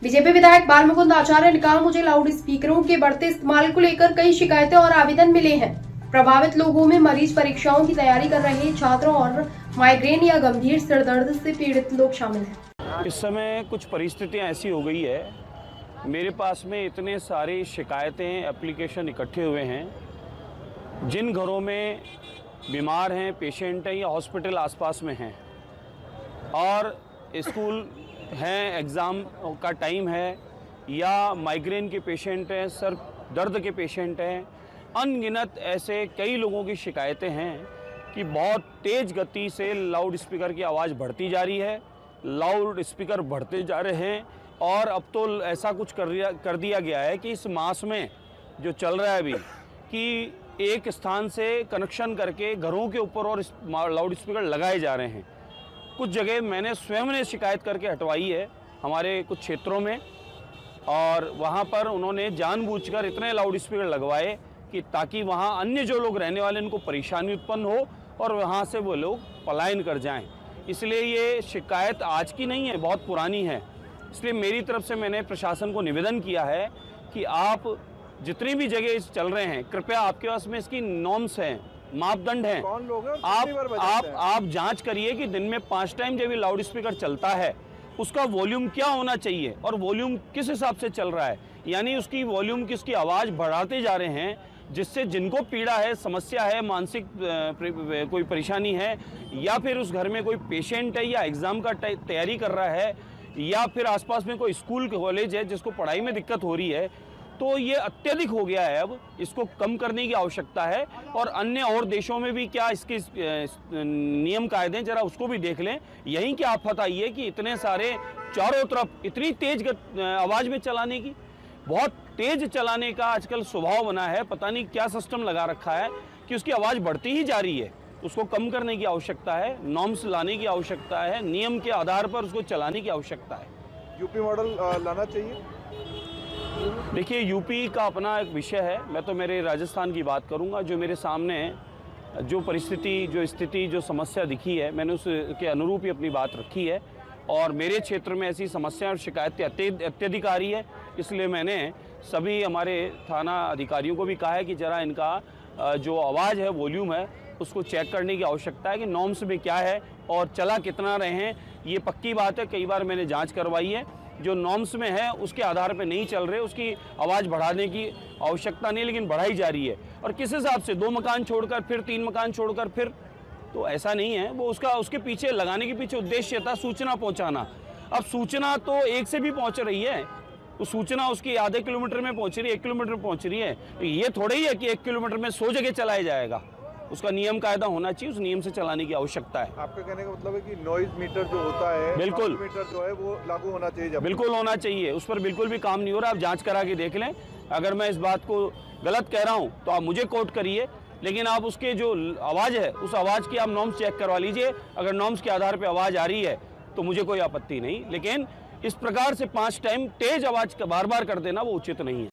BJP विधायक बाल मुकुंद आचार्य ने कहा, मुझे लाउड स्पीकरों के बढ़ते इस्तेमाल को लेकर कई शिकायतें और आवेदन मिले हैं। प्रभावित लोगों में मरीज, परीक्षाओं की तैयारी कर रहे छात्रों और माइग्रेन या गंभीर सिर दर्द से पीड़ित लोग शामिल हैं। इस समय कुछ परिस्थितियां ऐसी हो गई है, मेरे पास में इतने सारी शिकायतें, एप्लीकेशन इकट्ठे हुए हैं। जिन घरों में बीमार हैं, पेशेंट हैं या हॉस्पिटल आसपास में हैं और स्कूल हैं, एग्ज़ाम का टाइम है या माइग्रेन के पेशेंट हैं, सर दर्द के पेशेंट हैं, अनगिनत ऐसे कई लोगों की शिकायतें हैं कि बहुत तेज़ गति से लाउड स्पीकर की आवाज़ बढ़ती जा रही है, लाउड स्पीकर बढ़ते जा रहे हैं और अब तो ऐसा कुछ कर दिया गया है कि इस मास में जो चल रहा है अभी कि एक स्थान से कनेक्शन करके घरों के ऊपर और लाउड स्पीकर लगाए जा रहे हैं। कुछ जगह मैंने स्वयं ने शिकायत करके हटवाई है हमारे कुछ क्षेत्रों में, और वहाँ पर उन्होंने जानबूझकर इतने लाउड स्पीकर लगवाए कि ताकि वहाँ अन्य जो लोग रहने वाले उनको परेशानी उत्पन्न हो और वहाँ से वो लोग पलायन कर जाएं। इसलिए ये शिकायत आज की नहीं है, बहुत पुरानी है। इसलिए मेरी तरफ से मैंने प्रशासन को निवेदन किया है कि आप जितनी भी जगह चल रहे हैं, कृपया आपके पास में इसकी नॉर्म्स हैं, मापदंड हैं, कौन लोग हैं? आप जांच करिए कि दिन में 5 टाइम जब ये लाउड स्पीकर चलता है उसका वॉल्यूम क्या होना चाहिए और वॉल्यूम किस हिसाब से चल रहा है। यानी उसकी वॉल्यूम किसकी आवाज़ बढ़ाते जा रहे हैं, जिससे जिनको पीड़ा है, समस्या है, मानसिक कोई परेशानी है या फिर उस घर में कोई पेशेंट है या एग्ज़ाम का तैयारी कर रहा है या फिर आसपास में कोई स्कूल कॉलेज है जिसको पढ़ाई में दिक्कत हो रही है, तो ये अत्यधिक हो गया है। अब इसको कम करने की आवश्यकता है और अन्य और देशों में भी क्या इसके नियम कायदे जरा उसको भी देख लें। यहीं क्या आफत आई है कि इतने सारे चारों तरफ इतनी तेज आवाज़ में चलाने की, बहुत तेज चलाने का आजकल स्वभाव बना है। पता नहीं क्या सिस्टम लगा रखा है कि उसकी आवाज़ बढ़ती ही जा रही है। उसको कम करने की आवश्यकता है, नॉर्म्स लाने की आवश्यकता है, नियम के आधार पर उसको चलाने की आवश्यकता है। यूपी मॉडल लाना चाहिए। देखिए, यूपी का अपना एक विषय है, मैं तो मेरे राजस्थान की बात करूंगा। जो मेरे सामने जो परिस्थिति, जो स्थिति, जो समस्या दिखी है, मैंने उसके अनुरूप ही अपनी बात रखी है और मेरे क्षेत्र में ऐसी समस्या और शिकायतें अत्यधिक आ रही है। इसलिए मैंने सभी हमारे थाना अधिकारियों को भी कहा है कि ज़रा इनका जो आवाज़ है, वॉल्यूम है, उसको चेक करने की आवश्यकता है कि नॉर्म्स में क्या है और चला कितना रहे हैं। ये पक्की बात है, कई बार मैंने जांच करवाई है, जो नॉर्म्स में है उसके आधार पे नहीं चल रहे, उसकी आवाज़ बढ़ाने की आवश्यकता नहीं, लेकिन बढ़ाई जा रही है। और किस हिसाब से 2 मकान छोड़कर फिर 3 मकान छोड़कर फिर, तो ऐसा नहीं है। वो उसके पीछे लगाने के पीछे उद्देश्य था सूचना पहुंचाना। अब सूचना तो एक से भी पहुंच रही है, वो सूचना उसकी आधे किलोमीटर में पहुंच रही है, 1 किलोमीटर में पहुंच रही है। ये थोड़ा ही है कि 1 किलोमीटर में 100 जगह चलाया जाएगा। उसका नियम कायदा होना चाहिए, उस नियम से चलाने की आवश्यकता है। आपका कहने का मतलब है कि नॉइज मीटर जो होता है, बिल्कुल मीटर जो है वो लागू होना चाहिए। बिल्कुल होना चाहिए, उस पर बिल्कुल भी काम नहीं हो रहा। आप जांच करा के देख लें। अगर मैं इस बात को गलत कह रहा हूं तो आप मुझे कोट करिए, लेकिन आप उसके जो आवाज़ है उस आवाज़ की आप नॉर्म्स चेक करवा लीजिए। अगर नॉर्म्स के आधार पर आवाज़ आ रही है तो मुझे कोई आपत्ति नहीं, लेकिन इस प्रकार से 5 टाइम तेज आवाज़ बार बार कर देना वो उचित नहीं है।